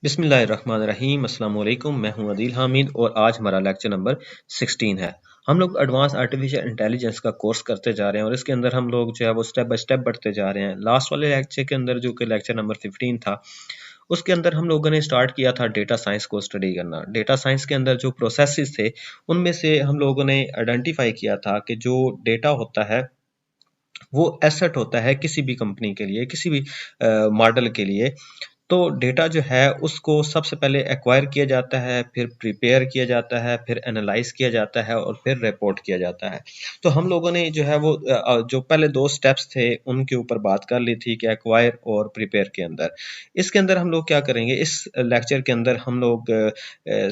बिस्मिल्लाहिर्रहमानिर्रहीम अस्सलाम वालेकुम। मैं हूं अदील हामिद और आज हमारा लेक्चर नंबर 16 है। हम लोग एडवांस आर्टिफिशियल इंटेलिजेंस का कोर्स करते जा रहे हैं और इसके अंदर हम लोग जो है वो स्टेप बाय स्टेप बढ़ते जा रहे हैं। लास्ट वाले लेक्चर के अंदर जो कि लेक्चर नंबर 15 था, उसके अंदर हम लोगों ने स्टार्ट किया था डेटा साइंस को स्टडी करना। डेटा साइंस के अंदर जो प्रोसेसेस थे उनमें से हम लोगों ने आइडेंटिफाई किया था कि जो डेटा होता है वो एसेट होता है किसी भी कंपनी के लिए, किसी भी मॉडल के लिए। तो डेटा जो है उसको सबसे पहले एक्वायर किया जाता है, फिर प्रिपेयर किया जाता है, फिर एनालाइज किया जाता है और फिर रिपोर्ट किया जाता है। तो हम लोगों ने जो है वो जो पहले दो स्टेप्स थे उनके ऊपर बात कर ली थी कि एक्वायर और प्रिपेयर के अंदर। इसके अंदर हम लोग क्या करेंगे, इस लेक्चर के अंदर हम लोग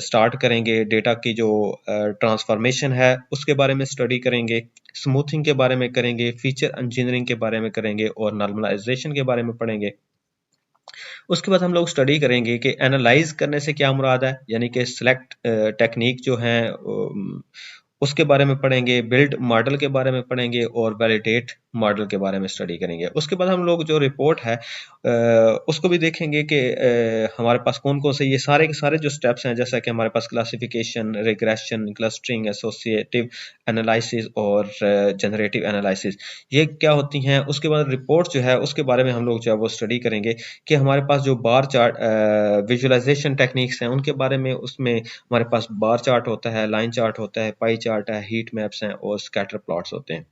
स्टार्ट करेंगे डेटा की जो ट्रांसफॉर्मेशन है उसके बारे में स्टडी करेंगे, स्मूथिंग के बारे में करेंगे, फीचर इंजीनियरिंग के बारे में करेंगे और नॉर्मलाइजेशन के बारे में पढ़ेंगे। उसके बाद हम लोग स्टडी करेंगे कि एनालाइज करने से क्या मुराद है, यानी कि सिलेक्ट टेक्निक जो है उसके बारे में पढ़ेंगे, बिल्ड मॉडल के बारे में पढ़ेंगे और वैलिडेट मॉडल के बारे में स्टडी करेंगे। उसके बाद हम लोग जो रिपोर्ट है उसको भी देखेंगे कि हमारे पास कौन कौन से ये सारे के सारे जो स्टेप्स हैं, जैसा कि हमारे पास classification, regression, clustering, associative analysis और जनरेटिव एनालिसिस, ये क्या होती हैं। उसके बाद रिपोर्ट जो है उसके बारे में हम लोग जो है वो स्टडी करेंगे कि हमारे पास जो बार चार्ट विजुअलाइजेशन टेक्निक्स हैं उनके बारे में, उसमें हमारे पास बार चार्ट होता है, लाइन चार्ट होता है, पाई चार्ट है, हीट मैप्स हैं और स्कैटर प्लॉट्स होते हैं।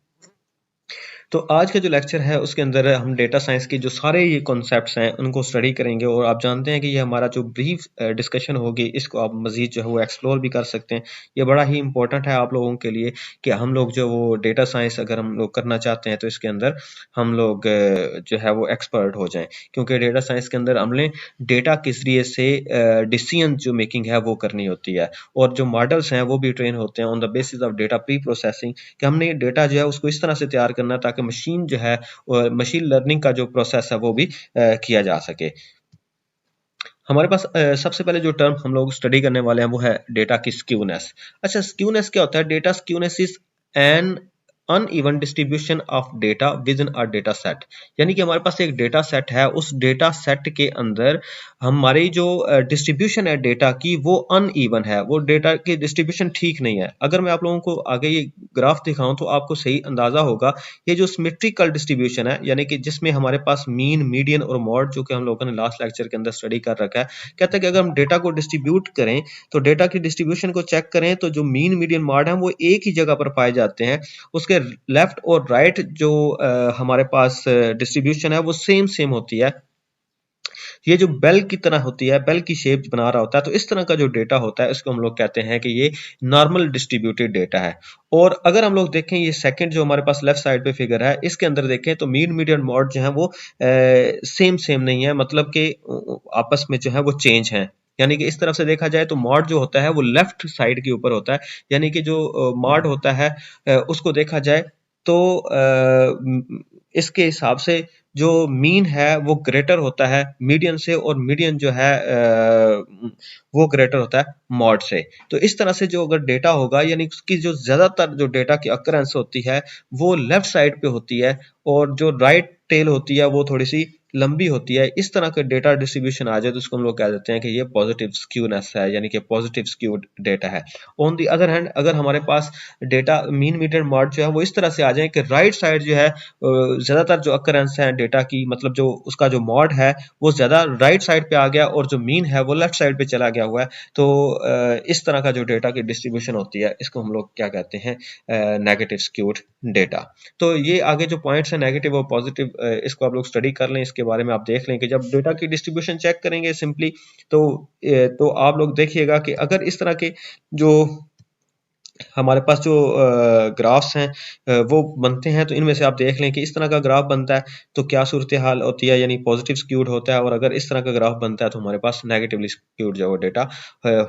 तो आज का जो लेक्चर है उसके अंदर हम डेटा साइंस के जो सारे ये कॉन्सेप्ट्स हैं उनको स्टडी करेंगे और आप जानते हैं कि ये हमारा जो ब्रीफ डिस्कशन होगी इसको आप मजीद जो है वो एक्सप्लोर भी कर सकते हैं। ये बड़ा ही इंपॉर्टेंट है आप लोगों के लिए कि हम लोग जो वो डेटा साइंस अगर हम लोग करना चाहते हैं तो इसके अंदर हम लोग जो है वो एक्सपर्ट हो जाएं, क्योंकि डेटा साइंस के अंदर हमने डेटा के जरिए से डिसीजन जो मेकिंग है वो करनी होती है और जो मॉडल्स हैं वो भी ट्रेन होते हैं on the basis of data pre processing, कि हमने डेटा जो है उसको इस तरह से तैयार करना ताकि मशीन जो है मशीन लर्निंग का जो प्रोसेस है वो भी किया जा सके। हमारे पास सबसे पहले जो टर्म हम लोग स्टडी करने वाले हैं वो है डेटा की स्क्यूनेस। अच्छा, स्क्यूनेस क्या होता है? Data skewness is an uneven distribution of data with in a data set. यानी कि हमारे पास एक डेटा सेट है, उस डेटा सेट के अंदर हमारी जो डिस्ट्रीब्यूशन है डेटा की वो अनइवन है, वो डेटा की डिस्ट्रीब्यूशन ठीक नहीं है। अगर मैं आप लोगों को आगे ये ग्राफ दिखाऊं तो आपको सही अंदाजा होगा। ये जो सिमेट्रिकल डिस्ट्रीब्यूशन है, यानी कि जिसमें हमारे पास मीन, मीडियन और मॉड, जो कि हम लोगों ने लास्ट लेक्चर के अंदर स्टडी कर रखा है, कहता है कि अगर हम डेटा को डिस्ट्रीब्यूट करें तो डेटा की डिस्ट्रीब्यूशन को चेक करें तो जो मीन, मीडियन, मॉड है वो एक ही जगह पर पाए जाते हैं। उसके लेफ्ट और राइट जो हमारे पास डिस्ट्रीब्यूशन है वो सेम सेम होती है। ये जो बेल की तरह होती है, बेल की शेप बना रहा होता है, तो इस तरह का जो डेटा होता है इसको हम लोग कहते हैं कि ये नॉर्मल डिस्ट्रीब्यूटेड डेटा है। और अगर हम लोग देखें ये सेकंड जो हमारे पास लेफ्ट साइड पे फिगर है, इसके अंदर देखें तो मीन, मीडियन, मॉड जो है वो सेम सेम नहीं है, मतलब कि आपस में जो है वो चेंज है। यानी कि इस तरफ से देखा जाए तो मॉड जो होता है वो लेफ्ट साइड के ऊपर होता है, यानी कि जो मॉड होता है उसको देखा जाए तो इसके हिसाब से जो मीन है वो ग्रेटर होता है मीडियन से, और मीडियन जो है वो ग्रेटर होता है मॉड से। तो इस तरह से जो अगर डेटा होगा, यानी उसकी जो ज्यादातर जो डेटा की अकरेंस होती है वो लेफ्ट साइड पे होती है और जो राइट टेल होती है वो थोड़ी सी लंबी होती है। इस तरह का डेटा डिस्ट्रीब्यूशन आ जाए तो उसको हम लोग कह देते हैं कि ये पॉजिटिव स्क्यूनेस है, यानी कि पॉजिटिव स्क्यूड डेटा है। ऑन दी अदर हैंड अगर हमारे पास डेटा मीन, मीडियन, मॉड जो है वो इस तरह से आ जाए कि राइट साइड जो है ज्यादातर जो अकरेंस है डेटा की, मतलब जो उसका जो मॉड है वो ज्यादा राइट साइड पे आ गया और जो मीन है वो लेफ्ट साइड पे चला गया हुआ है, तो इस तरह का जो डेटा की डिस्ट्रीब्यूशन होती है इसको हम लोग क्या कहते हैं? Negative skewed data. तो ये आगे जो पॉइंट्स हैं नेगेटिव और पॉजिटिव, इसको आप लोग स्टडी कर लें, इसके बारे में आप देख लें कि जब डेटा की डिस्ट्रीब्यूशन चेक करेंगे सिंपली तो आप लोग देखिएगा कि अगर इस तरह के जो हमारे पास जो ग्राफ्स हैं वो बनते हैं तो इनमें से आप देख लें कि इस तरह का ग्राफ बनता है तो क्या सूरत हाल होती है, यानी पॉजिटिव स्क्यूड होता है, और अगर इस तरह का ग्राफ बनता है तो हमारे पास नेगेटिवली स्क्यूड जो डेटा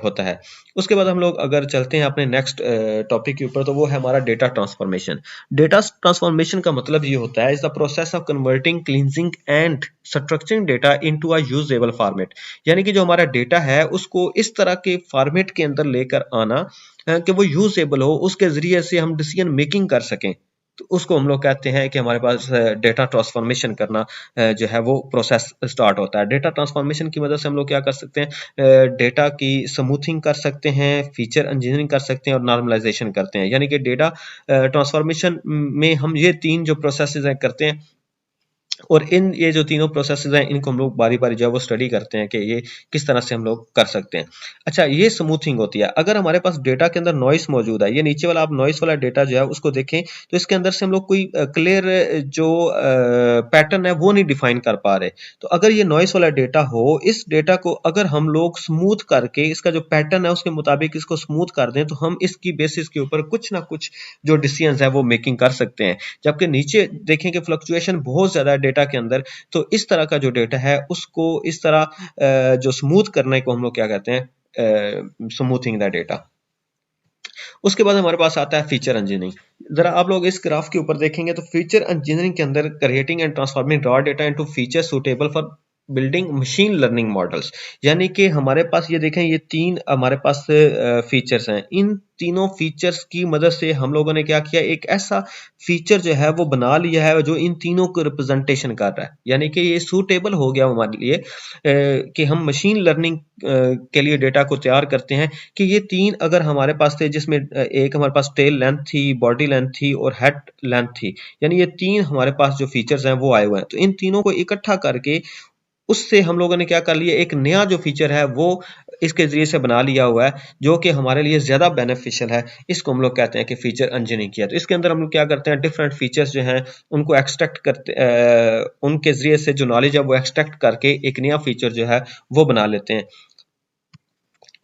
होता है। उसके बाद हम लोग अगर चलते हैं अपने नेक्स्ट टॉपिक के ऊपर, तो वो है हमारा डेटा ट्रांसफॉर्मेशन। डेटा ट्रांसफॉर्मेशन का मतलब ये होता है is the process of converting, cleansing and structuring data into a usable format. यानी कि जो हमारा डेटा है उसको इस तरह के फॉर्मेट के अंदर लेकर आना कि वो यूजेबल हो, उसके जरिए से हम डिसीजन मेकिंग कर सकें। तो उसको हम लोग कहते हैं कि हमारे पास डेटा ट्रांसफॉर्मेशन करना जो है वो प्रोसेस स्टार्ट होता है। डेटा ट्रांसफॉर्मेशन की मदद से हम लोग क्या कर सकते हैं, डेटा की स्मूथिंग कर सकते हैं, फीचर इंजीनियरिंग कर सकते हैं और नॉर्मलाइजेशन करते हैं। यानी कि डेटा ट्रांसफॉर्मेशन में हम ये तीन जो प्रोसेसेस करते हैं, और इन ये जो तीनों प्रोसेसेस हैं इनको हम लोग बारी बारी जो है वो स्टडी करते हैं कि ये किस तरह से हम लोग कर सकते हैं। अच्छा, ये स्मूथिंग होती है। अगर हमारे पास डेटा के अंदर नॉइस मौजूद है, ये नीचे वाला आप नॉइस वाला डेटा जो है उसको देखें तो इसके अंदर से हम लोग कोई क्लियर जो पैटर्न है वो नहीं डिफाइन कर पा रहे। तो अगर ये नॉइस वाला डेटा हो, इस डेटा को अगर हम लोग स्मूथ करके इसका जो पैटर्न है उसके मुताबिक इसको स्मूथ कर दें तो हम इसकी बेसिस के ऊपर कुछ ना कुछ जो डिसीजंस है वो मेकिंग कर सकते हैं। जबकि नीचे देखें कि फ्लक्चुएशन बहुत ज्यादा है डेटा के अंदर, तो इस तरह का जो डेटा है उसको इस तरह जो स्मूथ करने को हम लोग क्या कहते हैं, स्मूथिंग द डेटा। उसके बाद हमारे पास आता है फीचर इंजीनियरिंग। जरा आप लोग इस ग्राफ के ऊपर देखेंगे तो फीचर इंजीनियरिंग के अंदर creating and transforming raw data into feature suitable for building machine learning models. यानी कि हमारे पास ये देखें, ये तीन हमारे पास फीचर्स हैं। इन तीनों फीचर्स की मदद से हम लोगों ने क्या किया, एक ऐसा फीचर जो है वो बना लिया है जो इन तीनों को रिप्रेजेंटेशन कर रहा है। यानी कि ये सूटेबल हो गया हमारे लिए कि हम मशीन लर्निंग के लिए डेटा को तैयार करते हैं कि ये तीन अगर हमारे पास थे, जिसमें एक हमारे पास टेल लेंथ थी, बॉडी लेंथ थी और हेड लेंथ थी, यानी ये तीन हमारे पास जो फीचर्स हैं वो आए हुए हैं। तो इन तीनों को इकट्ठा करके उससे हम लोगों ने क्या कर लिया, एक नया जो फीचर है वो इसके जरिए से बना लिया हुआ है जो कि हमारे लिए ज्यादा बेनिफिशियल है। इसको हम लोग कहते हैं कि फीचर इंजीनियरिंग किया। तो इसके अंदर हम लोग क्या करते हैं, डिफरेंट फीचर्स जो हैं उनको एक्सट्रैक्ट करते, उनके जरिए से जो नॉलेज है वो एक्सट्रैक्ट करके एक नया फीचर जो है वो बना लेते हैं।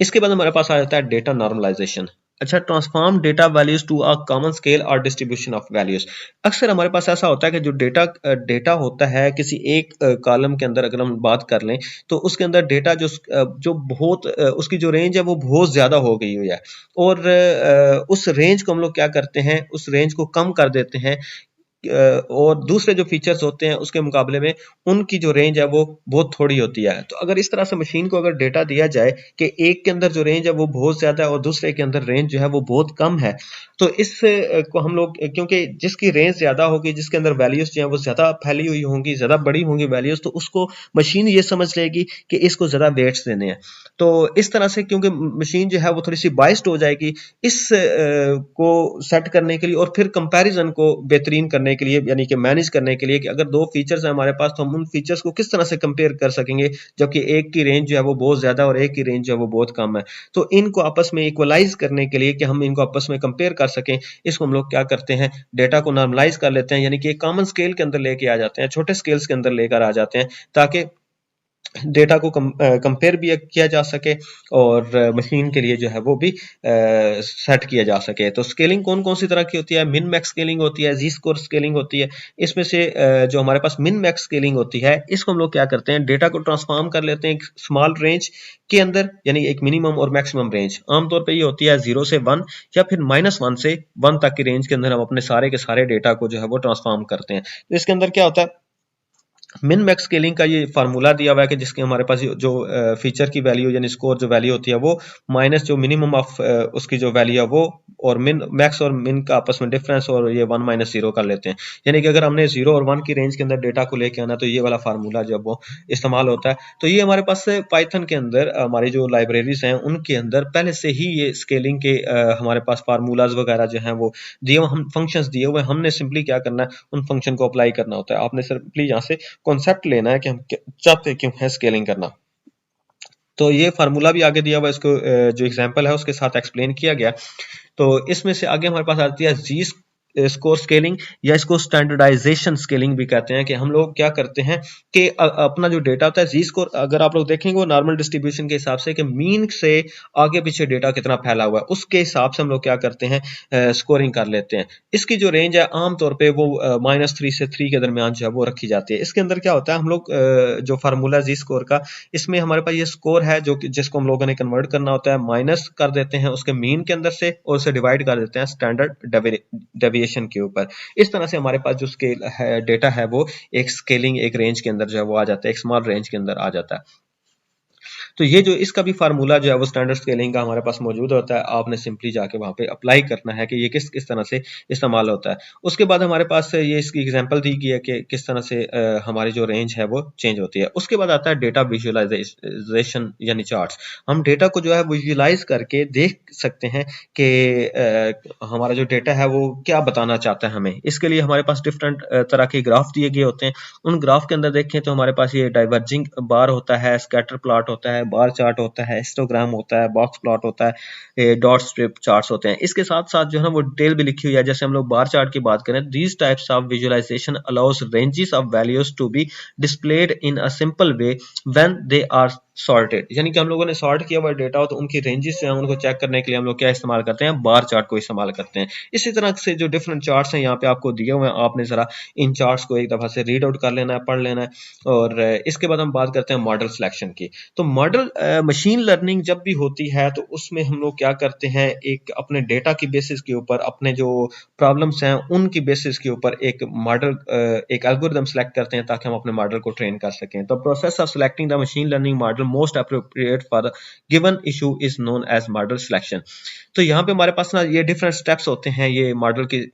इसके बाद हमारे पास आ जाता है डेटा नॉर्मलाइजेशन। अच्छा, transform data values to a common scale और डिस्ट्रीब्यूशन ऑफ वैल्यूज। अक्सर हमारे पास ऐसा होता है कि जो डेटा होता है किसी एक कॉलम के अंदर, अगर हम बात कर लें तो उसके अंदर डेटा जो बहुत उसकी जो रेंज है वो बहुत ज्यादा हो गई हुई है, और उस रेंज को हम लोग क्या करते हैं, उस रेंज को कम कर देते हैं, और दूसरे जो फीचर्स होते हैं उसके मुकाबले में उनकी जो रेंज है वो बहुत थोड़ी होती है। तो अगर इस तरह से मशीन को अगर डेटा दिया जाए कि एक के अंदर जो रेंज है वो बहुत ज्यादा है और दूसरे के अंदर रेंज जो है वो बहुत कम है, तो इस को हम लोग, क्योंकि जिसकी रेंज ज्यादा होगी, जिसके अंदर वैल्यूज जो है वो ज्यादा फैली हुई होंगी, ज्यादा बड़ी होंगी वैल्यूज, तो उसको मशीन ये समझ लेगी कि इसको ज्यादा वेट्स देने हैं। तो इस तरह से क्योंकि मशीन जो है वो थोड़ी सी बाइस्ड हो जाएगी इस को सेट करने के लिए और फिर कंपैरिजन को बेहतरीन करने के लिए, यानी कि मैनेज करने के लिए कि अगर दो फीचर्स हैं हमारे पास तो हम उन फीचर्स को किस तरह से कंपेयर कर सकेंगे, जबकि एक की रेंज जो है वो बहुत ज्यादा और एक की रेंज जो है वो बहुत कम है। तो इनको आपस में इक्वलाइज करने के लिए कि हम इनको आपस में कंपेयर कर सकें, इसको हम लोग क्या करते हैं, डेटा को नॉर्मलाइज कर लेते हैं, यानी कि एक कॉमन स्केल के अंदर लेके आ जाते हैं, छोटे स्केल्स के अंदर लेकर आ जाते हैं, ताकि डेटा को कंपेयर भी किया जा सके और मशीन के लिए जो है वो भी सेट किया जा सके। तो स्केलिंग कौन कौन सी तरह की होती है, मिन मैक्स स्केलिंग होती है, जी स्कोर स्केलिंग होती है। इसमें से जो हमारे पास मिन मैक्स स्केलिंग होती है, इसको हम लोग क्या करते हैं, डेटा को ट्रांसफॉर्म कर लेते हैं एक स्मॉल रेंज के अंदर, यानी एक मिनिमम और मैक्सिमम रेंज। आमतौर पर ये होती है 0 से 1 या फिर -1 से 1 तक की रेंज के अंदर हम अपने सारे के सारे डेटा को जो है वो ट्रांसफॉर्म करते हैं। तो इसके अंदर क्या होता है, मिन मैक्स स्केलिंग का ये फार्मूला दिया हुआ है कि जिसके हमारे पास जो फीचर की वैल्यू यानी स्कोर जो वैल्यू होती है वो माइनस जो मिनिमम ऑफ उसकी जो वैल्यू है वो, और मिन मैक्स और मिन का आपस में डिफरेंस, और ये 1 - 0 कर लेते हैं। यानी कि अगर हमने 0 और 1 की रेंज के अंदर डेटा को लेके आना तो ये वाला फार्मूला जब वो इस्तेमाल होता है। तो ये हमारे पास पाइथन के अंदर हमारी जो लाइब्रेरीज हैं उनके अंदर पहले से ही ये स्केलिंग के हमारे पास फार्मूलाज वगैरह जो हैं वो दिए हुए, हम फंक्शंस दिए हुए, हमने सिंपली क्या करना है, उन फंक्शन को अप्लाई करना होता है। आपने सिंपली यहाँ से कॉन्सेप्ट लेना है कि हम चाहते क्यों है स्केलिंग करना। तो ये फार्मूला भी आगे दिया हुआ है, इसको जो एग्जांपल है उसके साथ एक्सप्लेन किया गया। तो इसमें से आगे हमारे पास आती है जी स्कोर स्केलिंग, या इसको स्टैंडर्डाइजेशन स्केलिंग भी कहते हैं। कि हम लोग क्या करते हैं कि अपना जो डेटा होता है जी स्कोर, अगर आप लोग देखेंगे वो नॉर्मल डिस्ट्रीब्यूशन के हिसाब से कि मीन से आगे पीछे डेटा कितना फैला हुआ है उसके हिसाब से हम लोग क्या करते हैं, स्कोरिंग कर लेते हैं। इसकी जो रेंज है आमतौर पर वो -3 से 3 के दरमियान जो है वो रखी जाती है। इसके अंदर क्या होता है, हम लोग जो फार्मूला जी स्कोर का, इसमें हमारे पास ये स्कोर है जो जिसको हम लोगों ने कन्वर्ट करना होता है, माइनस कर देते हैं उसके मीन के अंदर से और उसे डिवाइड कर देते हैं स्टैंडर्ड डेविएशन के ऊपर। इस तरह से हमारे पास जो स्केल है डेटा है वो एक स्केलिंग एक रेंज के अंदर जो है वो आ जाता है, एक स्मॉल रेंज के अंदर आ जाता है। तो ये जो इसका भी फार्मूला जो है वो स्टैंडर्ड स्केलिंग का हमारे पास मौजूद होता है, आपने सिंपली जाके वहाँ पे अप्लाई करना है कि ये किस किस तरह से इस्तेमाल होता है। उसके बाद हमारे पास ये इसकी एग्जांपल दी गई है कि किस तरह से हमारी जो रेंज है वो चेंज होती है। उसके बाद आता है डेटा विजुअलाइजेशन यानी चार्ट्स। हम डेटा को जो है विजुअलाइज करके देख सकते हैं कि हमारा जो डेटा है वो क्या बताना चाहता है हमें। इसके लिए हमारे पास डिफरेंट तरह के ग्राफ दिए गए होते हैं। उन ग्राफ के अंदर देखें तो हमारे पास ये डाइवर्जिंग बार होता है, स्कैटर प्लॉट होता है, बार चार्ट होता है, हिस्टोग्राम होता है, बॉक्स प्लॉट होता है, डॉट स्ट्रिप चार्ट्स होते हैं। इसके साथ साथ जो है ना वो डिटेल भी लिखी हुई है। जैसे हम लोग बार चार्ट की बात करें, these types of visualisation allows ranges of values to be displayed in a simple way when they are sorted. यानी कि हम लोगों ने सॉर्ट किया हुआ डेटा हो तो उनकी रेंजेस जो है उनको चेक करने के लिए हम लोग क्या इस्तेमाल करते हैं, बार चार्ट को इस्तेमाल करते हैं। इसी तरह से जो डिफरेंट चार्ट्स हैं यहाँ पे आपको दिए हुए हैं, आपने जरा इन चार्ट्स को एक दफा से रीड आउट कर लेना है, पढ़ लेना है। और इसके बाद हम बात करते हैं मॉडल सिलेक्शन की। तो मॉडल मशीन लर्निंग जब भी होती है तो उसमें हम लोग क्या करते हैं, एक अपने डेटा की बेसिस के ऊपर, अपने जो प्रॉब्लम्स हैं उनकी बेसिस के ऊपर एक मॉडल, एक एल्गोरिथम सेलेक्ट करते हैं ताकि हम अपने मॉडल को ट्रेन कर सकें। तो process of selecting the machine learning model most appropriate for given issue is known as model selection. तो यहाँ पे हमारे पास ना ये डिफरेंट स्टेप्स होते हैं, ये मॉडल की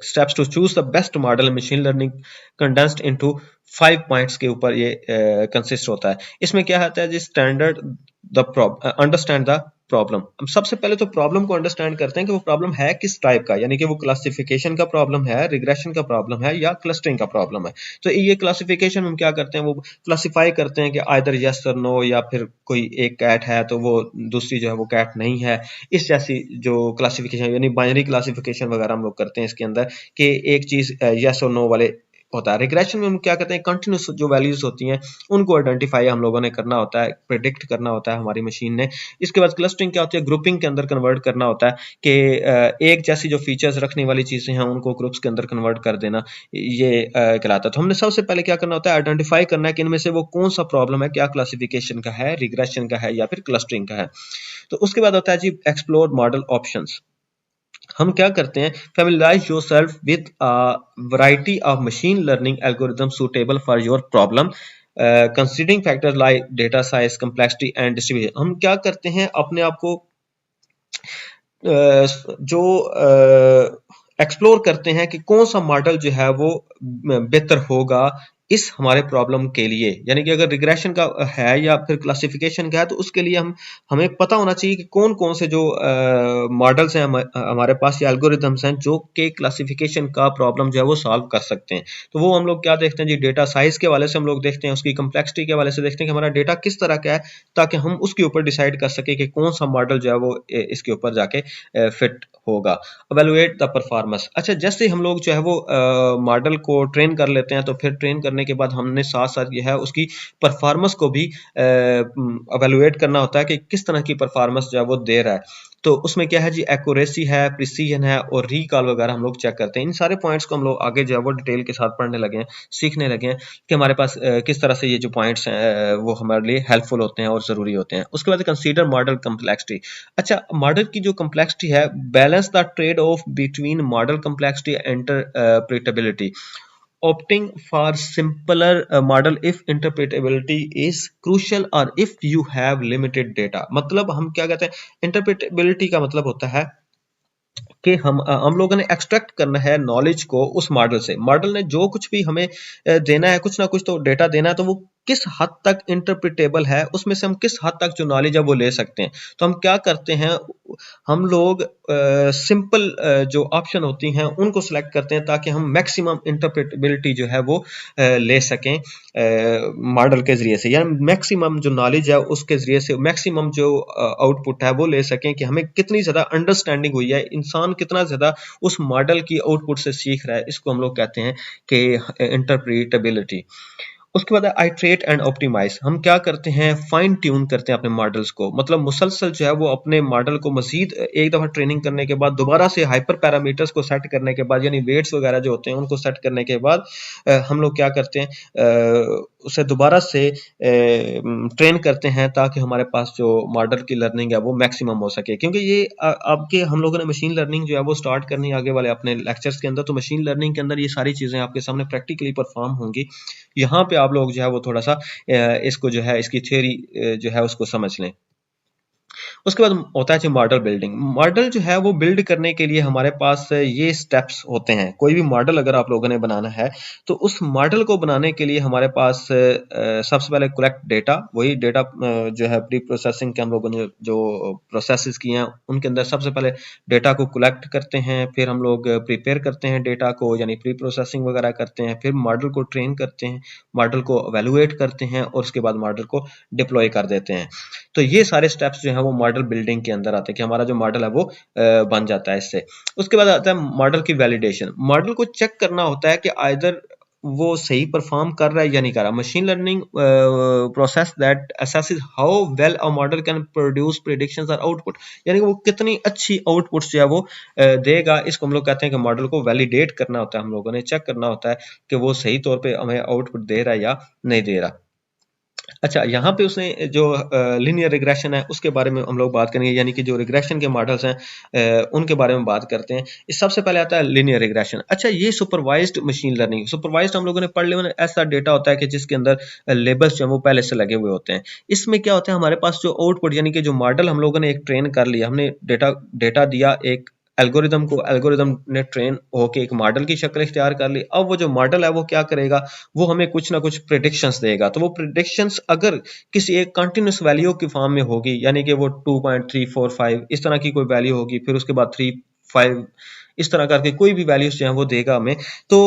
steps to choose the best model machine learning condensed into 5 points के ऊपर ये कंसिस्ट होता है। इसमें क्या होता है जी, standard the understand the problem. हम सबसे पहले तो प्रॉब्लम को अंडरस्टैंड करते हैं कि वो प्रॉब्लम है किस टाइप का, यानी कि वो क्लासिफिकेशन का प्रॉब्लम है, रिग्रेशन का प्रॉब्लम है या क्लस्टरिंग का प्रॉब्लम है। तो ये क्लासिफिकेशन हम क्या करते हैं, वो क्लासिफाई करते हैं कि आइदर यस और नो, या फिर कोई एक कैट है तो वो दूसरी जो है वो कैट नहीं है। इस जैसी जो क्लासिफिकेशन यानी बाइनरी क्लासिफिकेशन वगैरह हम लोग करते हैं इसके अंदर, कि एक चीज यस और नो वाले होता है। रिग्रेशन में हम क्या करते हैं, कंटिन्यूस जो वैल्यूज होती हैं उनको आइडेंटिफाई हम लोगों ने करना होता है, प्रिडिक्ट करना होता है हमारी मशीन ने। इसके बाद क्लस्टरिंग क्या होती है, ग्रुपिंग के अंदर कन्वर्ट करना होता है कि एक जैसी जो फीचर्स रखने वाली चीजें हैं उनको ग्रुप्स के अंदर कन्वर्ट कर देना, ये कहलाता है। तो हमने सबसे पहले क्या करना होता है, आइडेंटिफाई करना है कि इनमें से वो कौन सा प्रॉब्लम है, क्या क्लासिफिकेशन का है, रिग्रेशन का है या फिर क्लस्टरिंग का है। तो उसके बाद होता है जी एक्सप्लोर मॉडल ऑप्शंस। हम क्या करते हैं, familiarize yourself with a variety of machine learning algorithms suitable for your problem, considering factors like data size, complexity and distribution। हम क्या करते हैं, अपने आप को जो एक्सप्लोर करते हैं कि कौन सा मॉडल जो है वो बेहतर होगा इस हमारे प्रॉब्लम के लिए। यानी कि अगर रिग्रेशन का है या फिर क्लासिफिकेशन का है तो उसके लिए हमें पता होना चाहिए कि कौन कौन से जो मॉडल्स हैं हमारे पास या एल्गोरिथम्स हैं जो कि क्लासिफिकेशन का प्रॉब्लम जो है वो सॉल्व कर सकते हैं। तो वो हम लोग क्या देखते हैं जी, डेटा साइज के हवाले से हम लोग देखते हैं, उसकी कम्प्लेक्सिटी के हवाले से देखते हैं कि हमारा डेटा किस तरह का है, ताकि हम उसके ऊपर डिसाइड कर सके कि कौन सा मॉडल जो है वो इसके ऊपर जाके फिट होगा। evaluate the performance. अच्छा, जैसे हम लोग जो है वो मॉडल को ट्रेन कर लेते हैं तो फिर ट्रेन करने के बाद हमने साथ साथ जो है उसकी परफॉर्मेंस को भी evaluate करना होता है कि किस तरह की परफॉर्मेंस जो है वो दे रहा है। तो उसमें क्या है जी, एक्यूरेसी है, प्रिसीजन है और रिकॉल वगैरह हम लोग चेक करते हैं। इन सारे पॉइंट्स को हम लोग आगे जो है वो डिटेल के साथ पढ़ने लगे हैं, सीखने लगे हैं कि हमारे पास किस तरह से ये जो पॉइंट्स हैं वो हमारे लिए हेल्पफुल होते हैं और ज़रूरी होते हैं। उसके बाद कंसीडर मॉडल कम्प्लेक्सिटी। अच्छा, मॉडल की जो कम्प्लेक्सिटी है, balance the trade off between model complexity and interpretability, opting for simpler model if interpretability is crucial or if you have limited data। मतलब हम क्या कहते हैं, इंटरप्रेटेबिलिटी का मतलब होता है कि हम लोगों ने एक्सट्रैक्ट करना है नॉलेज को उस मॉडल से। मॉडल ने जो कुछ भी हमें देना है, कुछ ना कुछ तो डेटा देना है, तो वो किस हद तक इंटरप्रिटेबल है, उसमें से हम किस हद तक जो नॉलेज है वो ले सकते हैं। तो हम क्या करते हैं, हम लोग सिंपल जो ऑप्शन होती हैं उनको सिलेक्ट करते हैं ताकि हम मैक्सिमम इंटरप्रिटेबिलिटी जो है वो ले सकें मॉडल के जरिए से, या मैक्सिमम जो नॉलेज है उसके जरिए से मैक्सिमम जो आउटपुट है वो ले सकें कि हमें कितनी ज़्यादा अंडरस्टैंडिंग हुई है, इंसान कितना ज़्यादा उस मॉडल की आउटपुट से सीख रहा है। इसको हम लोग कहते हैं कि इंटरप्रिटेबिलिटी। उसके बाद आइट्रेट एंड ऑप्टिमाइज। हम क्या करते हैं, फाइन ट्यून करते हैं अपने मॉडल्स को, मतलब मुसलसल जो है वो अपने मॉडल को मजीद एक दफ़ा ट्रेनिंग करने के बाद दोबारा से हाइपर पैरामीटर्स को सेट करने के बाद, यानी वेट्स वगैरह जो होते हैं उनको सेट करने के बाद हम लोग क्या करते हैं, उसे दोबारा से ट्रेन करते हैं ताकि हमारे पास जो मॉडल की लर्निंग है वो मैक्सिमम हो सके। क्योंकि ये आपके हम लोगों ने मशीन लर्निंग जो है वो स्टार्ट करनी आगे वाले अपने लेक्चर्स के अंदर, तो मशीन लर्निंग के अंदर ये सारी चीज़ें आपके सामने प्रैक्टिकली परफॉर्म होंगी। यहाँ पे आप लोग जो है वो थोड़ा सा इसको जो है इसकी थ्योरी जो है उसको समझ लें। उसके बाद होता है जो मॉडल बिल्डिंग। मॉडल जो है वो बिल्ड करने के लिए हमारे पास ये स्टेप्स होते हैं। कोई भी मॉडल अगर आप लोगों ने बनाना है तो उस मॉडल को बनाने के लिए हमारे पास सबसे पहले कलेक्ट डेटा, वही डेटा जो है प्री प्रोसेसिंग के हम लोगों ने जो प्रोसेसेस किए हैं उनके अंदर सबसे पहले डेटा को कलेक्ट करते हैं, फिर हम लोग प्रिपेयर करते हैं डेटा को, यानी प्री प्रोसेसिंग वगैरह करते हैं, फिर मॉडल को ट्रेन करते हैं, मॉडल को एवेलुएट करते हैं और उसके बाद मॉडल को डिप्लॉय कर देते हैं। तो ये सारे स्टेप्स जो है वो मॉडल बिल्डिंग के अंदर आते हैं कि हमारा जो मॉडल है वो बन जाता है इससे। उसके बाद आता है मॉडल की वैलिडेशन। मॉडल को चेक करना होता है कि आइदर वो सही परफॉर्म कर रहा है या नहीं कर रहा। Machine learning process that assesses how well a model can produce predictions और आउटपुट, यानी कि वो कितनी अच्छी आउटपुट्स जो है वो देगा। इसको हम लोग कहते हैं कि मॉडल को वैलिडेट करना होता है, हम लोगों ने चेक करना होता है कि वो सही तौर पे हमें आउटपुट दे रहा है या नहीं दे रहा। अच्छा, यहाँ पे उसने जो लीनियर रिग्रेशन है उसके बारे में हम लोग बात करेंगे, यानी कि जो रिग्रेशन के मॉडल्स हैं उनके बारे में बात करते हैं। इस सबसे पहले आता है लीनियर रिग्रेशन। अच्छा, ये सुपरवाइज्ड मशीन लर्निंग। सुपरवाइज्ड हम लोगों ने पढ़ लिया, ऐसा डेटा होता है कि जिसके अंदर लेबल्स जो है वो पहले से लगे हुए होते हैं। इसमें क्या होता है, हमारे पास जो आउटपुट यानी कि जो मॉडल हम लोगों ने एक ट्रेन कर लिया, हमने डेटा दिया एक एल्गोरिदम को, एल्गोरिदम ने ट्रेन होके एक मॉडल की शक्ल इख्तियार कर ली। अब वो जो मॉडल है वो क्या करेगा, वो हमें कुछ ना कुछ प्रेडिक्शंस देगा। तो वो प्रेडिक्शंस अगर किसी एक कंटिन्यूस वैल्यू की फॉर्म में होगी, यानी कि वो 2.345 इस तरह की कोई वैल्यू होगी, फिर उसके बाद 3.5 इस तरह करके कोई भी वैल्यूज जो है वो देगा हमें। तो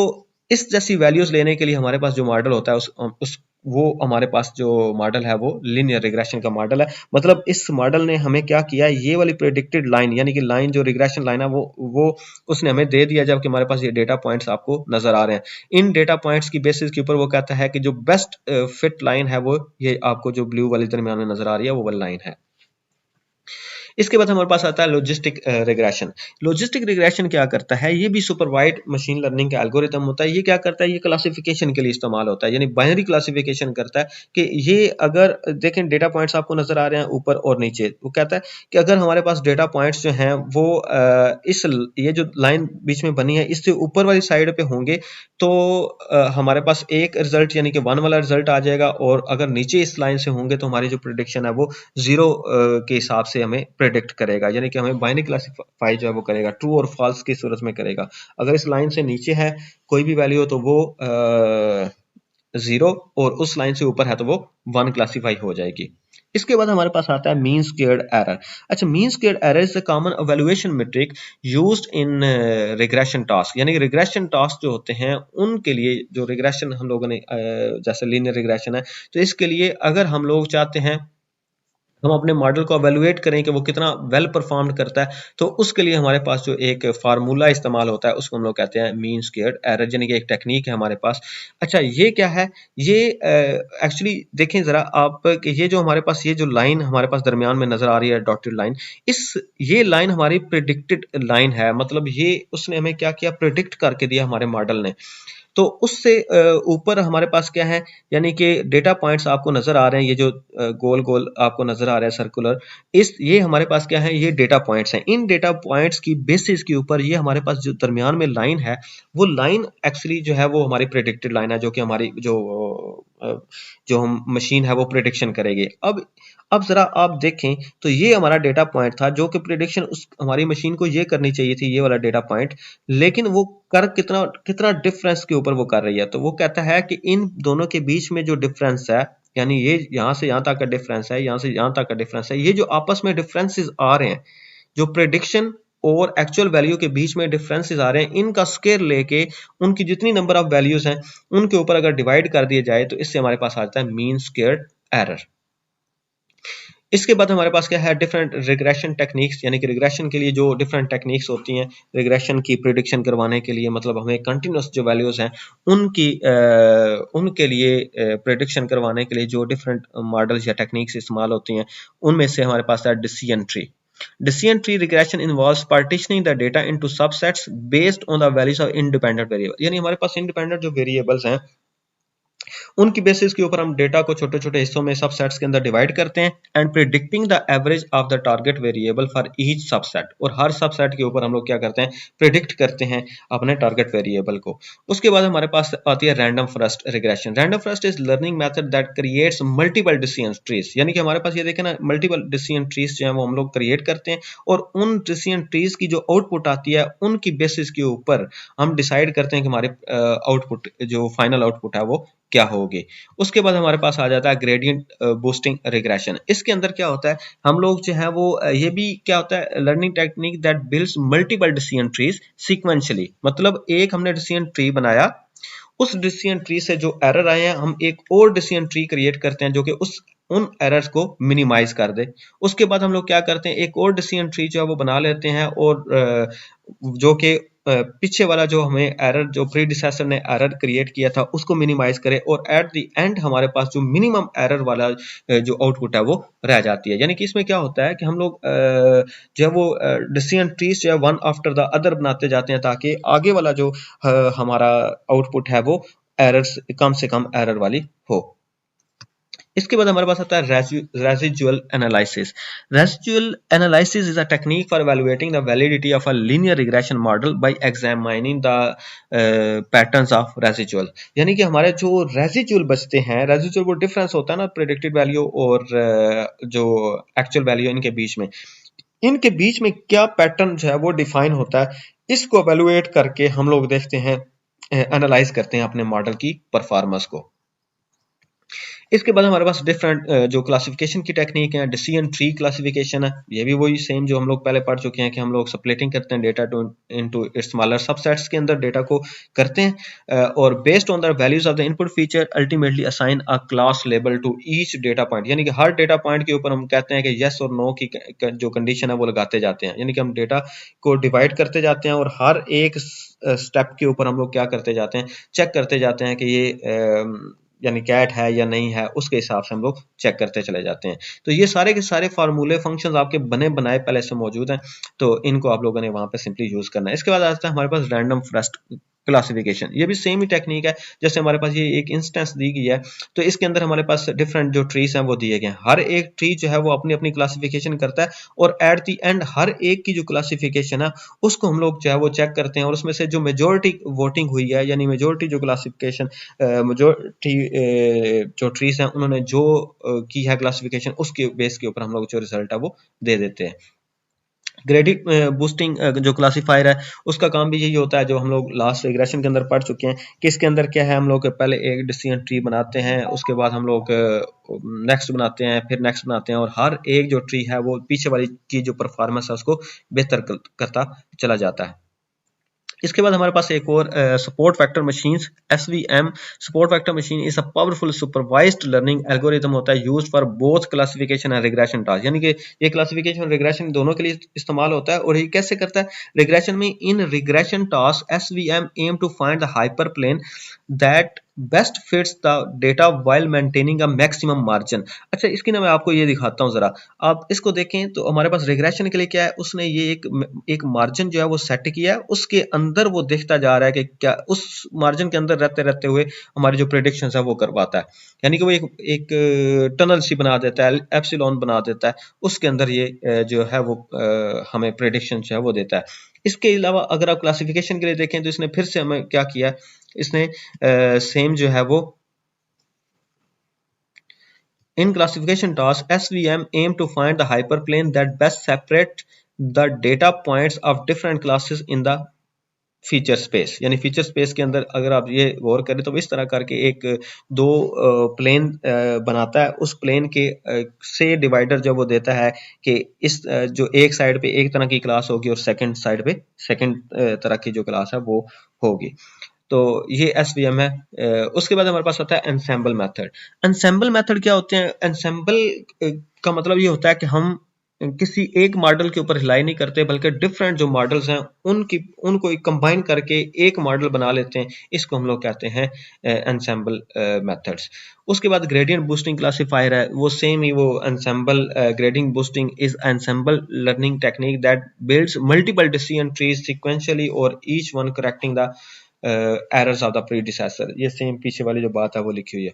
इस जैसी वैल्यूज लेने के लिए हमारे पास जो मॉडल होता है उस वो हमारे पास जो मॉडल है वो लीनियर रिग्रेशन का मॉडल है। मतलब इस मॉडल ने हमें क्या किया, ये वाली प्रेडिक्टेड लाइन यानी कि लाइन जो रिग्रेशन लाइन है वो उसने हमें दे दिया, जबकि हमारे पास ये डेटा पॉइंट्स आपको नजर आ रहे हैं। इन डेटा पॉइंट्स की बेसिस के ऊपर वो कहता है कि जो बेस्ट फिट लाइन है वो ये आपको जो ब्लू वाली दरमियान में नजर आ रही है वो वाली लाइन है। इसके बाद हमारे पास आता है लॉजिस्टिक रिग्रेशन। लॉजिस्टिक रिग्रेशन क्या करता है, ये भी सुपरवाइज्ड मशीन लर्निंग का एल्गोरिथम होता है। ये क्या करता है, ये क्लासिफिकेशन के लिए इस्तेमाल होता है, यानी बाइनरी क्लासिफिकेशन करता है कि ये अगर देखें डेटा पॉइंट्स आपको नजर आ रहे हैं ऊपर और नीचे, वो कहता है कि अगर हमारे पास डेटा पॉइंट्स जो हैं वो ये जो लाइन बीच में बनी है इससे ऊपर वाली साइड पे होंगे तो हमारे पास एक रिजल्ट यानी कि 1 वाला रिजल्ट आ जाएगा, और अगर नीचे इस लाइन से होंगे तो हमारी जो प्रेडिक्शन है वो 0 के हिसाब से हमें प्रेडिक्ट करेगा, यानी कि हमें बाइनरी क्लासिफाई जो है वो करेगा, ट्रू और फॉल्स की सूरत में करेगा। अगर इस लाइन से नीचे है कोई भी वैल्यू हो तो वो 0, और उस लाइन से ऊपर है तो वो 1 क्लासिफाई हो जाएगी। इसके बाद हमारे पास आता है मीन स्क्वेयर्ड एरर। अच्छा, mean squared error is a common evaluation metric used in regression task, यानी रिग्रेशन टास्क जो होते हैं उनके लिए, जो रिग्रेशन हम लोगों ने जैसे लीनियर रिग्रेशन है तो इसके लिए अगर हम लोग चाहते हैं हम अपने मॉडल को एवेलुएट करें कि वो कितना वेल परफॉर्म करता है, तो उसके लिए हमारे पास जो एक फार्मूला इस्तेमाल होता है उसको हम लोग कहते हैं मीन स्क्वेयर्ड एरर, यानी कि एक टेक्निक है हमारे पास। अच्छा, ये क्या है, ये एक्चुअली देखें जरा आप कि ये जो हमारे पास ये जो लाइन हमारे पास दरमियान में नजर आ रही है डॉटेड लाइन, ये लाइन हमारी प्रिडिक्टेड लाइन है। मतलब ये उसने हमें क्या किया, प्रिडिक्ट करके दिया हमारे मॉडल ने। तो उससे ऊपर हमारे पास क्या है, यानी कि डेटा पॉइंट्स आपको नजर आ रहे हैं, ये जो गोल गोल आपको नजर आ रहा है सर्कुलर, ये हमारे पास क्या है, ये डेटा पॉइंट्स हैं। इन डेटा पॉइंट्स की बेसिस के ऊपर ये हमारे पास जो दरमियान में लाइन है वो लाइन एक्चुअली जो है वो हमारी प्रेडिक्टेड लाइन है, जो कि हमारी जो हम मशीन है वो प्रेडिक्शन करेगी। अब जरा आप देखें तो ये हमारा डेटा पॉइंट था जो कि प्रेडिक्शन उस हमारी मशीन को ये करनी चाहिए थी, ये वाला डेटा पॉइंट, लेकिन वो कर कितना कितना डिफरेंस के ऊपर वो कर रही है। तो वो कहता है कि इन दोनों के बीच में जो डिफरेंस है, यानी ये यहां से यहां तक का डिफरेंस है, यहां से यहां तक का डिफरेंस है, ये जो आपस में डिफरेंसेस आ रहे हैं, जो प्रेडिक्शन और एक्चुअल वैल्यू के बीच में डिफरेंसेस आ रहे हैं, इनका स्क्वायर लेके उनकी जितनी नंबर ऑफ वैल्यूज हैं उनके ऊपर अगर डिवाइड कर दिया जाए तो इससे हमारे पास आ जाता है मीन स्क्वेयर्ड एरर। इसके बाद हमारे पास क्या है, डिफरेंट रिग्रेशन टेक्निक्स, यानी कि रिग्रेशन के लिए जो डिफरेंट टेक्निक्स होती हैं रिग्रेशन की प्रिडिक्शन करवाने के लिए, मतलब हमें कंटिन्यूस जो वैल्यूज हैं उनके लिए प्रिडिक्शन करवाने के लिए जो डिफरेंट मॉडल्स या टेक्निक्स इस्तेमाल होती हैं, उनमें से हमारे पास है decision tree. Decision tree regression involves partitioning the data into subsets based on the values of independent variable, यानी हमारे पास इंडिपेंडेंट जो वेरिएबल्स हैं उनकी बेसिस के ऊपर हम डेटा को छोटे छोटे हिस्सों में सबसेट्स के अंदर डिवाइड करते हैं and predicting the average of the target variable for each subset, और हर सबसेट के ऊपर हम लोग क्या करते हैं, प्रिडिक्ट करते हैं अपने टारगेट वेरिएबल को। उसके बाद हमारे पास आती है random forest regression. Random forest is learning method that creates multiple decision trees, यानी कि हमारे पास ये देखें ना, मल्टीपल डिसीजन ट्रीज जो है वो हम लोग क्रिएट करते हैं और उन डिसीजन ट्रीज की जो आउटपुट आती है उनकी बेसिस के ऊपर हम डिसाइड करते हैं कि हमारे आउटपुट जो फाइनल आउटपुट है वो क्या होगी। उसके बाद हमारे पास आ जाता है ग्रेडियंट बूस्टिंग रिग्रेशन। इसके अंदर क्या होता है, हम लोग जो है वो ये भी क्या होता है, learning technique that builds multiple decision trees sequentially, मतलब एक हमने डिसीजन ट्री बनाया, उस डिसीजन ट्री से जो एरर आए हैं हम एक और डिसीजन ट्री क्रिएट करते हैं जो कि उन एरर्स को मिनिमाइज कर दे। उसके बाद हम लोग क्या करते हैं, एक और डिसीजन ट्री जो है वो बना लेते हैं और जो कि पीछे वाला जो हमें एरर, जो प्रीडिसेसर ने एरर क्रिएट किया था उसको मिनिमाइज करे, और एट द एंड हमारे पास जो मिनिमम एरर वाला जो आउटपुट है वो रह जाती है। यानी कि इसमें क्या होता है कि हम लोग जो है वो डिसीजन ट्रीज जो है वन आफ्टर द अदर बनाते जाते हैं ताकि आगे वाला जो हमारा आउटपुट है वो एरर्स कम से कम एरर वाली हो। इसके बाद हमारे पास आता है residual analysis. Residual analysis is a technique for evaluating the validity of a linear regression model by examining the patterns of residual. यानी कि हमारे जो रेसिडुअल बचते हैं, रेसिडुअल वो डिफरेंस होता है ना प्रेडिक्टेड वैल्यू और जो एक्चुअल वैल्यू इनके बीच में क्या पैटर्न जो है वो डिफाइन होता है, इसको इवैल्यूएट करके हम लोग देखते हैं, एनालाइज करते हैं अपने मॉडल की परफॉर्मेंस को। इसके बाद हमारे पास डिफरेंट जो क्लासिफिकेशन की टेक्निक है, डिसीजन ट्री क्लासिफिकेशन है, ये भी वही सेम जो हम लोग पहले पढ़ चुके हैं कि हम लोग स्प्लिटिंग करते हैं data into its smaller subsets के अंदर डेटा को करते हैं और based on the values of the input feature ultimately assign a class label to each data point. यानी कि हर डेटा पॉइंट के ऊपर हम कहते हैं कि यस और नो की जो कंडीशन है वो लगाते जाते हैं, यानी कि हम डेटा को डिवाइड करते जाते हैं और हर एक स्टेप के ऊपर हम लोग क्या करते जाते हैं, चेक करते जाते हैं कि ये यानी कैट है या नहीं है, उसके हिसाब से हम लोग चेक करते चले जाते हैं। तो ये सारे के सारे फार्मूले फंक्शंस आपके बने बनाए पहले से मौजूद हैं, तो इनको आप लोगों ने वहां पे सिंपली यूज करना है। इसके बाद आता है हमारे पास रैंडम फॉरेस्ट क्लासिफिकेशन। ये भी सेम ही टेक्निक है, जैसे हमारे पास ये एक इंस्टेंस दी गई है तो इसके अंदर हमारे पास डिफरेंट जो ट्रीज हैं वो दिए गए हैं, हर एक ट्री जो है वो अपनी अपनी क्लासिफिकेशन करता है और एट द एंड हर एक की जो क्लासिफिकेशन है उसको हम लोग जो है वो चेक करते हैं और उसमें से जो मेजोरिटी वोटिंग हुई है, यानी मेजोरिटी जो क्लासिफिकेशन मेजोरिटी जो ट्रीज हैं उन्होंने जो की है क्लासिफिकेशन, उसके बेस के ऊपर हम लोग जो रिजल्ट है वो दे देते हैं। ग्रेडिंग बूस्टिंग जो क्लासिफायर है उसका काम भी यही होता है जो हम लोग लास्ट रिग्रेशन के अंदर पढ़ चुके हैं कि इसके अंदर क्या है, हम लोग पहले एक डिसीजन ट्री बनाते हैं, उसके बाद हम लोग नेक्स्ट बनाते हैं, फिर नेक्स्ट बनाते हैं और हर एक जो ट्री है वो पीछे वाली की जो परफॉर्मेंस है उसको बेहतर करता चला जाता है। इसके बाद हमारे पास एक और support vector machines, SVM. Support vector machine is a powerful supervised learning algorithm होता है used for both classification and regression task. यानी कि ये क्लासिफिकेशन और रिग्रेशन दोनों के लिए इस्तेमाल होता है। और ये कैसे करता है, रिग्रेशन में in regression task SVM aim to find the hyper plane that best fits the data while maintaining a maximum margin. अच्छा, इसकी ना मैं आपको ये दिखाता हूँ जरा, आप इसको देखें तो हमारे पास रिग्रेशन के लिए क्या है, उसने ये एक मार्जिन जो है वो सेट किया है, उसके अंदर वो देखता जा रहा है कि क्या उस मार्जिन के अंदर रहते रहते हुए हमारी जो प्रेडिक्शन है वो करवाता है। यानी कि वो एक टनल सी बना देता है, एप्सिलॉन बना देता है, उसके अंदर ये जो है वो हमें प्रेडिक्शन जो है वो देता है। इसके अलावा अगर आप क्लासिफिकेशन के लिए देखें तो इसने फिर से हमें क्या किया, इसने सेम जो है वो in classification task SVM aim to find the hyperplane that best separate the data points of different classes in the feature space. यानी फीचर स्पेस के अंदर अगर आप ये गौर करें तो इस तरह करके एक दो प्लेन बनाता है, उस प्लेन के से डिवाइडर जो वो देता है कि इस जो एक साइड पे एक तरह की क्लास होगी और सेकंड साइड पे सेकंड तरह की जो क्लास है वो होगी। तो ये एसवीएम है। उसके बाद हमारे पास आता है एनसेंबल मेथड। एनसेंबल मेथड क्या होते हैं, एनसेंबल का मतलब ये होता है कि हम किसी एक मॉडल के ऊपर रिलाई नहीं करते बल्कि डिफरेंट जो मॉडल्स हैं उनको कंबाइन करके एक मॉडल बना लेते हैं, इसको हम लोग कहते हैं एनसेंबल मेथड्स। उसके बाद ग्रेडियंट बूस्टिंग क्लासिफायर है, वो सेम ही वो ensemble gradient boosting is ensemble learning technique that builds multiple decision trees sequentially और each one correcting the errors of the predecessor. ये सेम पीछे वाली जो बात है वो लिखी हुई है।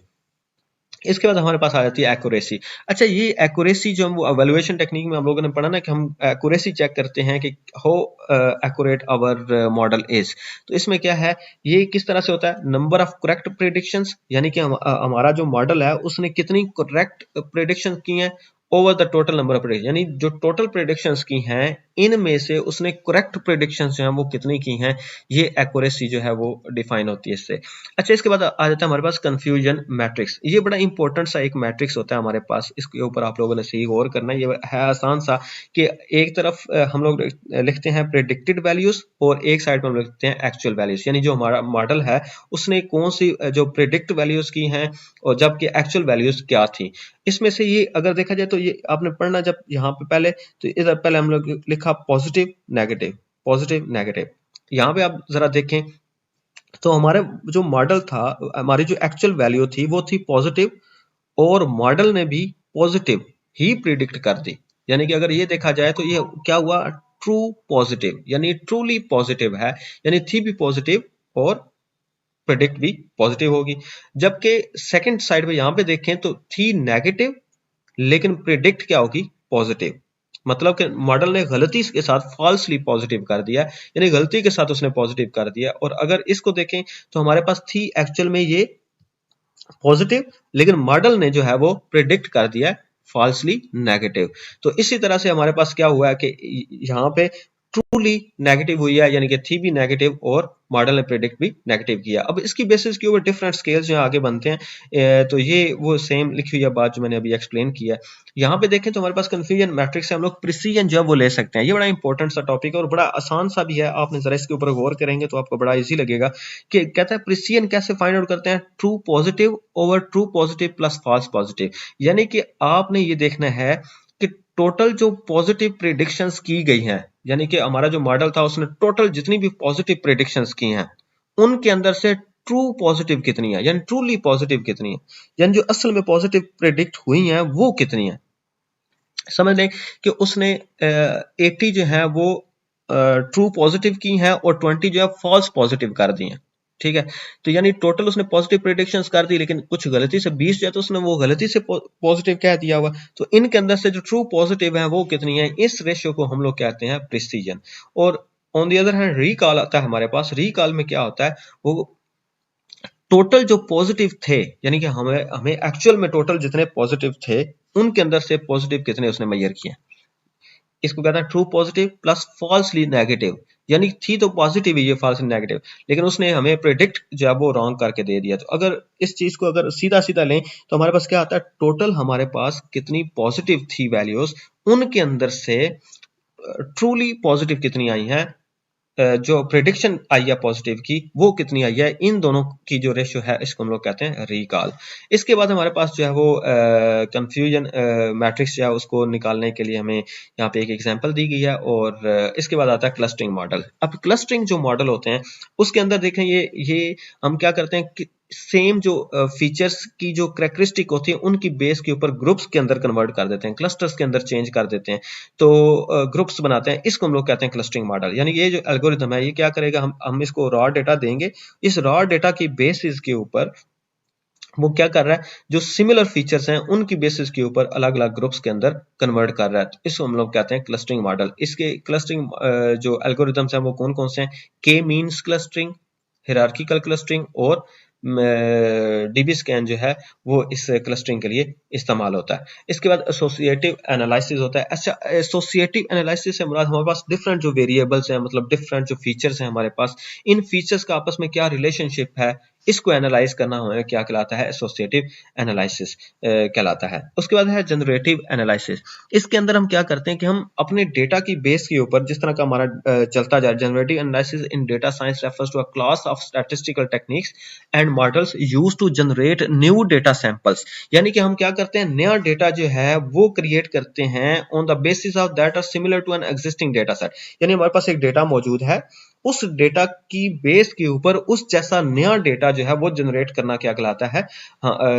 इसके बाद हमारे पास आ जाती है एक्यूरेसी। अच्छा, ये एक्यूरेसी जो हम एवेल्युएशन टेक्निक में हम लोगों ने पढ़ा ना कि हम एक्यूरेसी चेक करते हैं कि how accurate our model is. तो इसमें क्या है, ये किस तरह से होता है, नंबर ऑफ करेक्ट प्रेडिक्शंस, यानी कि हमारा जो मॉडल है उसने कितनी करेक्ट प्रेडिक्शन की हैं over the total number of prediction, यानी जो टोटल प्रेडिक्शंस की हैं इनमें से उसने करेक्ट प्रेडिक्शंस जो हैं वो कितनी की हैं, ये एक्यूरेसी जो है वो डिफाइन होती है इससे। अच्छा, इसके बाद आ जाता है हमारे पास कंफ्यूजन मैट्रिक्स। ये बड़ा इंपॉर्टेंट सा एक मैट्रिक्स होता है हमारे पास, इसके ऊपर आप लोगों ने सही गौर करना है। ये है आसान सा कि एक तरफ हम लोग लिखते हैं प्रेडिक्टेड वैल्यूज और एक साइड में हम लिखते हैं एक्चुअल वैल्यूज, यानी जो हमारा मॉडल है उसने कौन सी जो प्रेडिक्ट वैल्यूज की हैं और जबकि एक्चुअल वैल्यूज क्या थी। इसमें से ये अगर देखा जाए तो ये आपने पढ़ना जब यहाँ पे पहले, तो इधर पहले हम लोग लिखा पॉजिटिव नेगेटिव, पॉजिटिव नेगेटिव। यहाँ पे आप जरा देखें तो हमारे जो मॉडल था, हमारी जो एक्चुअल वैल्यू थी वो थी पॉजिटिव, और मॉडल ने भी पॉजिटिव ही प्रिडिक्ट कर दी। यानी कि अगर ये देखा जाए तो ये क्या हुआ, ट्रू पॉजिटिव, यानी ट्रूली पॉजिटिव है, यानी थी भी पॉजिटिव और प्रिडिक्ट भी पॉजिटिव होगी। जबकि सेकंड साइड पे यहां पे देखें तो थी नेगेटिव लेकिन प्रिडिक्ट क्या होगी, पॉजिटिव। मतलब कि मॉडल ने गलती के साथ फॉल्सली पॉजिटिव कर दिया, यानी गलती के साथ उसने पॉजिटिव कर दिया। और अगर इसको देखें तो हमारे पास थी एक्चुअल में ये पॉजिटिव, लेकिन मॉडल ने जो है वो प्रिडिक्ट कर दिया है फॉल्सली नेगेटिव। तो इसी तरह से हमारे पास क्या हुआ है कि यहाँ पे ट्रूली नेगेटिव हुई है, यानी कि थी भी नेगेटिव और मॉडल ने प्रेडिक्ट भी नेगेटिव किया। अब इसकी बेसिस के ऊपर डिफरेंट स्केल्स जो आगे बनते हैं, तो ये वो सेम लिखी हुई है बात जो मैंने अभी एक्सप्लेन किया है। यहाँ पे देखें तो हमारे पास कंफ्यूजन मैट्रिक्स से हम लोग प्रिसीजन जो है वो ले सकते हैं। ये बड़ा इंपॉर्टेंट सा टॉपिक है और बड़ा आसान सा भी है, आपने जरा इसके ऊपर गौर करेंगे तो आपको बड़ा इजी लगेगा। कि कहता है प्रिसीजन कैसे फाइंड आउट करते हैं, true positive over true positive plus false positive. यानी कि आपने ये देखना है कि टोटल जो पॉजिटिव प्रेडिक्शंस की गई हैं, यानी कि हमारा जो मॉडल था उसने टोटल जितनी भी पॉजिटिव प्रेडिक्शंस की हैं उनके अंदर से ट्रू पॉजिटिव कितनी है, यानी ट्रूली पॉजिटिव कितनी है, यानी जो असल में पॉजिटिव प्रेडिक्ट हुई हैं वो कितनी है। समझ लें कि उसने 80 जो है वो ट्रू पॉजिटिव की हैं और 20 जो है फॉल्स पॉजिटिव कर दी हैं। ठीक है, तो यानी टोटल उसने पॉजिटिव प्रेडिक्शंस कर दी, लेकिन कुछ गलती से 20 जो है तो उसने वो गलती से पॉजिटिव कह दिया हुआ। तो इनके अंदर से जो ट्रू पॉजिटिव है वो कितनी है, इस रेशियो को हम लोग कहते हैं प्रिसीजन। और on the other hand recall आता है हमारे पास। रीकॉल में क्या होता है, वो टोटल जो पॉजिटिव थे, यानी कि हमें हमें एक्चुअल में टोटल जितने पॉजिटिव थे उनके अंदर से पॉजिटिव कितने उसने मेजर किए। इसको कहते हैं true positive plus falsely negative, यानी थी तो पॉजिटिव ही ये फॉल्सली नेगेटिव, लेकिन उसने हमें प्रेडिक्ट जो है वो रॉन्ग करके दे दिया। तो अगर इस चीज को अगर सीधा सीधा लें तो हमारे पास क्या आता है, टोटल हमारे पास कितनी पॉजिटिव थी वैल्यूज, उनके अंदर से ट्रूली पॉजिटिव कितनी आई हैं, जो प्रिडिक्शन आई है पॉजिटिव की वो कितनी आई है, इन दोनों की जो रेशियो है इसको हम लोग कहते हैं रिकॉल। इसके बाद हमारे पास जो है वो कंफ्यूजन मैट्रिक्स जो है उसको निकालने के लिए हमें यहाँ पे एक एग्जांपल दी गई है। और इसके बाद आता है क्लस्टरिंग मॉडल। अब क्लस्टरिंग जो मॉडल होते हैं उसके अंदर देखें ये हम क्या करते हैं कि सेम जो फीचर्स की जो करेक्टरिस्टिक होती है उनकी बेस के ऊपर ग्रुप्स के अंदर कन्वर्ट कर देते हैं, क्लस्टर्स के अंदर चेंज कर देते हैं, तो ग्रुप्स बनाते हैं। इसको हम लोग कहते हैं क्लस्टरिंग मॉडल। यानी ये जो एल्गोरिथम है ये क्या करेगा, हम इसको रॉ डेटा देंगे, इस रॉ डेटा की बेसिस के ऊपर वो क्या कर रहा है, जो सिमिलर फीचर्स हैं उनकी बेसिस के ऊपर अलग अलग ग्रुप्स के अंदर कन्वर्ट कर रहा है। तो इसको हम लोग कहते हैं क्लस्टरिंग मॉडल। इसके क्लस्टरिंग जो एल्गोरिथम्स हैं वो कौन कौन से हैं, के मीन्स क्लस्टरिंग, हिरार्किकल क्लस्टरिंग और डीबी स्कैन जो है वो इस क्लस्टरिंग के लिए इस्तेमाल होता है। इसके बाद एसोसिएटिव एनालिसिस होता है। अच्छा, एसोसिएटिव एनालिसिस से मुराद हमारे पास डिफरेंट जो वेरिएबल्स हैं, मतलब डिफरेंट जो फीचर्स हैं हमारे पास, इन फीचर्स का आपस में क्या रिलेशनशिप है, इसको एनालाइज करना हमें क्या कहलाता है, एसोसिएटिव एनालिसिस कहलाता है। उसके बाद है जनरेटिव एनालिसिस। इसके अंदर हम क्या करते हैं कि हम अपने डेटा की बेस के ऊपर, जिस तरह का हमारा चलता जा रहा है, generative analysis in data science refers to a class of statistical techniques and models used to generate new data samples. यानी कि हम क्या करते हैं, नया डेटा जो है वो क्रिएट करते हैं on the basis of that are similar to an existing data set. यानी हमारे पास एक डेटा मौजूद है उस डेटा की बेस के ऊपर उस जैसा नया डेटा जो है वो जनरेट करना क्या कहलाता है,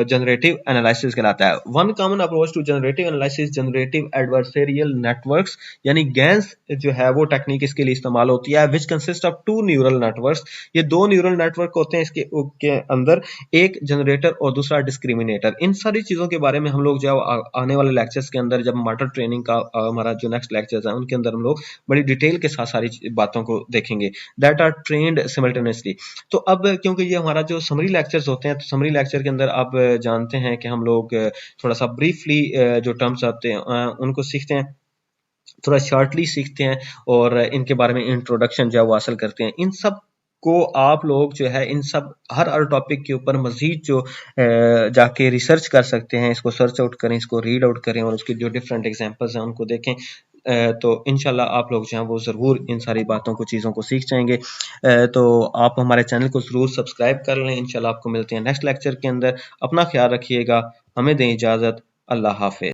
जनरेटिव एनालिसिस कहलाता है। One common approach to generative analysis generative adversarial networks, यानी गैंस जो है वो टेक्निक इसके लिए इस्तेमाल होती है, which consist of two neural networks. ये दो न्यूरल नेटवर्क होते हैं इसके के अंदर, एक जनरेटर और दूसरा डिस्क्रिमिनेटर। इन सारी चीजों के बारे में हम लोग जो आने वाले लेक्चर्स के अंदर, जब मॉडल ट्रेनिंग का हमारा जो नेक्स्ट लेक्चर्स है उनके अंदर हम लोग बड़ी डिटेल के साथ सारी बातों को देखेंगे, दैट आर ट्रेन्ड सिमल्टेनियसली। तो अब क्योंकि ये हमारा जो समरी लेक्चर्स होते हैं, तो समरी लेक्चर के अंदर आप जानते हैं कि हम लोग थोड़ा सा ब्रीफली जो टर्म्स आते हैं उनको सीखते हैं, थोड़ा शॉर्टली सीखते हैं और इनके बारे में इंट्रोडक्शन जो है वो हासिल करते हैं। इन सब को आप लोग जो है इन सब हर टॉपिक के ऊपर मजीद जो जाके रिसर्च कर सकते हैं, इसको सर्च आउट करें, इसको रीड आउट करें और उसकी जो डिफरेंट एग्जांपल्स हैं उनको देखें। तो इंशाल्लाह आप लोग जो हैं वो ज़रूर इन सारी बातों को, चीज़ों को सीख जाएंगे। तो आप हमारे चैनल को ज़रूर सब्सक्राइब कर लें। इंशाल्लाह आपको मिलते हैं नेक्स्ट लेक्चर के अंदर। अपना ख्याल रखिएगा, हमें दें इजाज़त। अल्लाह हाफिज़।